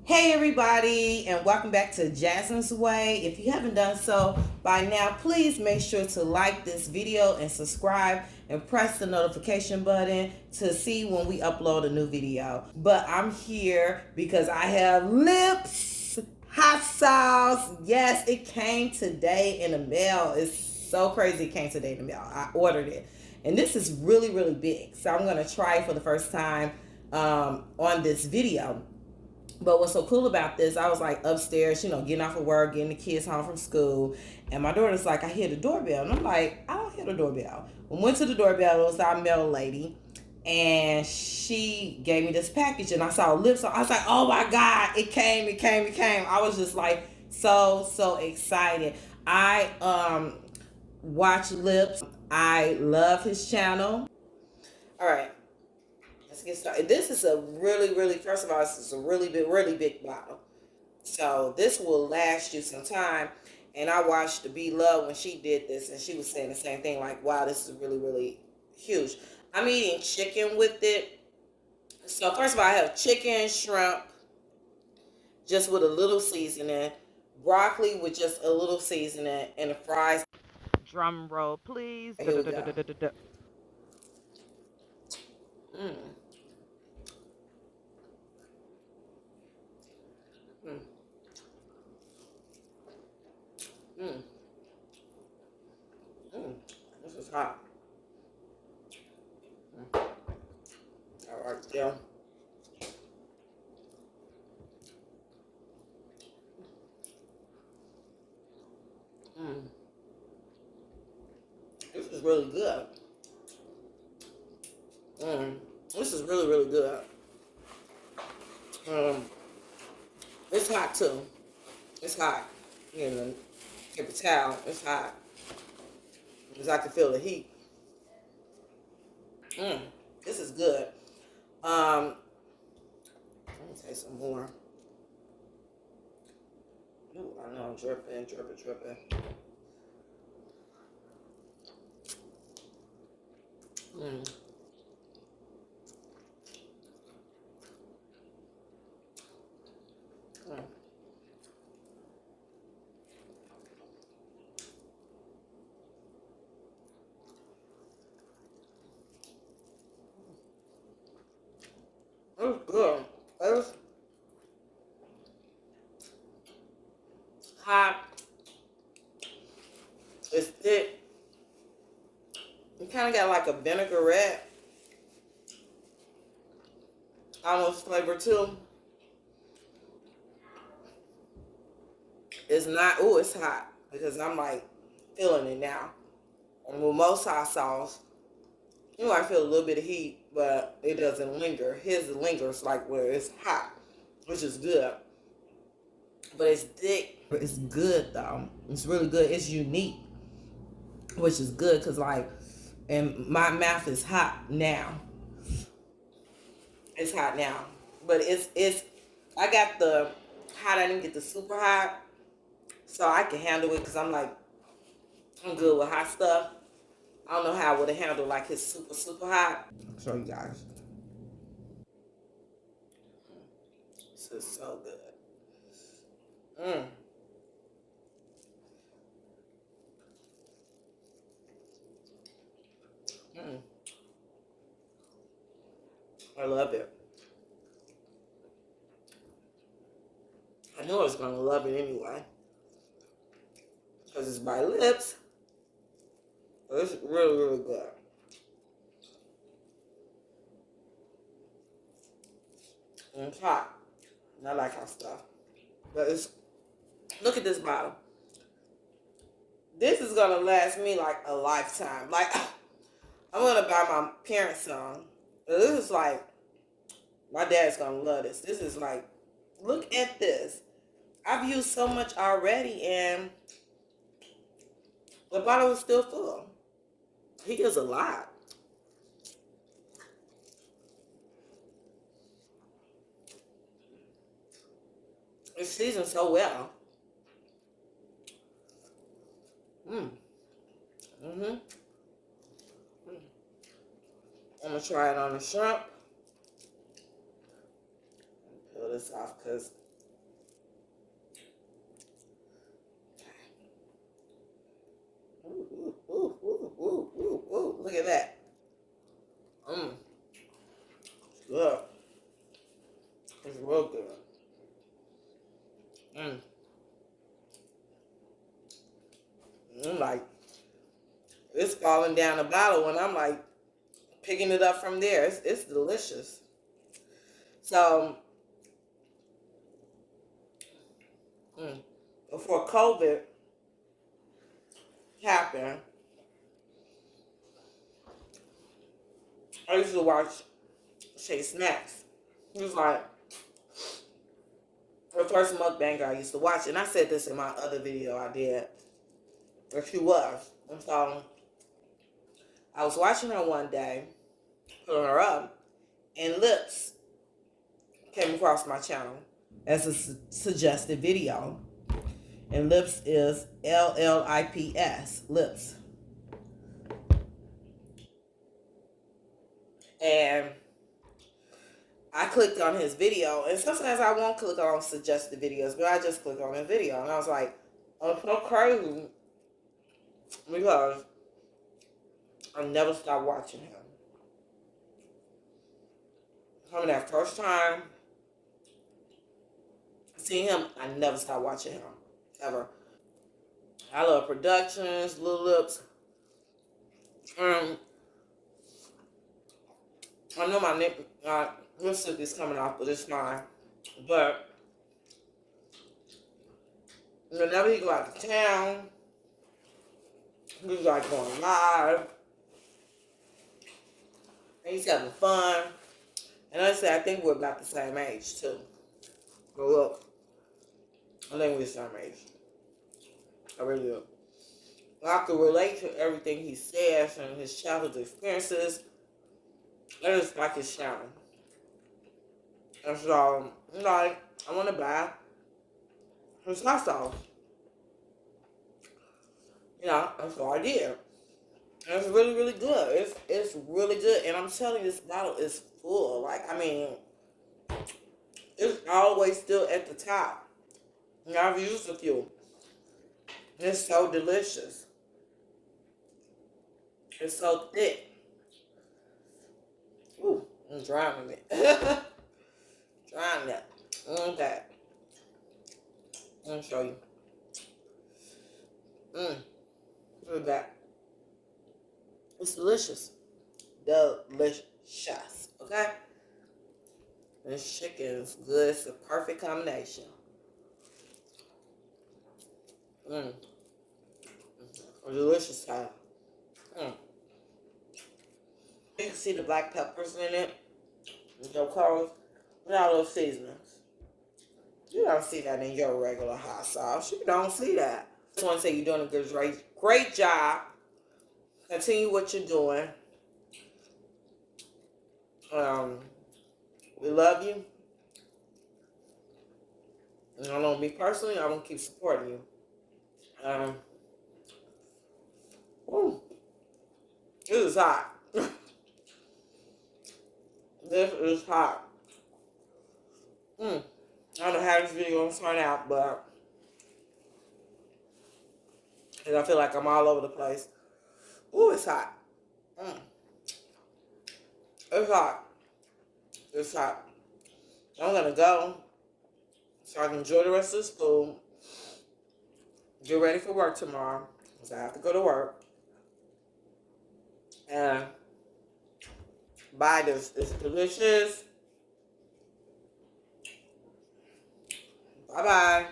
Hey everybody, and welcome back to Jasmine's Way. If you haven't done so by now, please make sure to like this video and subscribe and press the notification button to see when we upload a new video. But I'm here because I have lips hot sauce. Yes, it came today in the mail. It's so crazy, it came today in the mail. I ordered it, and this is really big, so I'm gonna try it for the first time on this video. But what's so cool about this, I was like upstairs, getting off of work, getting the kids home from school. And my daughter's like, I hear the doorbell. And I'm like, I don't hear the doorbell. We went to the doorbell. It was our mail lady. And she gave me this package. And I saw lips. I was like, oh my God, it came. I was just like so excited. I watch Lips. I love his channel. All right. Let's get started. This is a really, first of all, this is a really big bottle. So this will last you some time. And I watched the Be Love when she did this, and she was saying the same thing, like, wow, this is really huge. I'm eating chicken with it. So first of all, I have chicken, shrimp, just with a little seasoning, broccoli with just a little seasoning, and the fries. Drum roll, please. Here we go. Mm, mm, mm, mm. This is hot. Mm. All right, yeah. Mm. This is really good. Mm. This is really good. Um, it's hot too. It's hot. Get the towel. It's hot. Because I can feel the heat. Mm. This is good. Let me take some more. Ooh, I know I'm dripping. Mm. Mm. It's good. It's hot. It's thick. It kind of got like a vinaigrette almost flavor too. It's not. Ooh, it's hot because I'm like feeling it now. And with most hot sauce, I feel a little bit of heat, but it doesn't linger. His lingers like where it's hot, which is good. But it's thick. It's good though. It's really good. It's unique, which is good because and my mouth is hot now. It's hot now, but it's. I got the hot. I didn't get the super hot, so I can handle it because I'm good with hot stuff. I don't know how I would have handled like his super hot. I'll show you guys. This is so good. Mm. Mm. I love it. I knew I was gonna love it anyway because it's by Lips. It's really good. And it's hot. And I like hot stuff. But it's look at this bottle. This is gonna last me like a lifetime. Like I'm gonna buy my parents some. This is like my dad's gonna love this. This is like, look at this. I've used so much already, and the bottle is still full. He gives a lot. It's seasoned so well. Mm. Mm-hmm. I'm gonna try it on the shrimp. Peel this off because so good. I'm like, it's falling down the bottle when I'm like picking it up from there. It's delicious. So, before COVID happened, I used to watch Shay Snacks. He was like the first mukbanger I used to watch, and I said this in my other video I did. Or she was. And so I was watching her one day, putting her up, and Lips came across my channel as a suggested video. And Lips is LLIPS, Lips. And I clicked on his video, and sometimes I won't click on suggested videos, but I just clicked on his video, and I was like, oh, so crazy, because I never stopped watching him. From that first time seeing him, I never stopped watching him, ever. I love productions, Little Lips. I know my lipstick is coming off, but it's fine. But whenever he go out to town, he's like going live, and he's having fun. And honestly, I think we're about the same age too. But look, I think we're the same age. I really do. I can relate to everything he says and his childhood experiences. I just like his channel. And so, like, I want to buy his hot sauce. You know, and so I did. And it's really, really good. It's really good. And I'm telling you, this bottle is full. Like, I mean, it's always still at the top. And I've used a few. It's so delicious. It's so thick. Ooh, I'm drowning it. Drowning it. Okay. Let me show you. Look at that. It's delicious. Delicious. Okay? This chicken is good. It's a perfect combination. A delicious time. You can see the black peppers in it. Your colors. With all those seasonings. You don't see that in your regular hot sauce. You don't see that. I just want to say you're doing a great job. Continue what you're doing. We love you. And I know me personally, I'm going to keep supporting you. This is hot. This is hot. I don't know how this video will turn out, but I feel like I'm all over the place. Ooh, it's hot. It's hot. It's hot. I'm going to go so I can enjoy the rest of this food. Get ready for work tomorrow, because I have to go to work. And buy this. It's delicious. Bye-bye.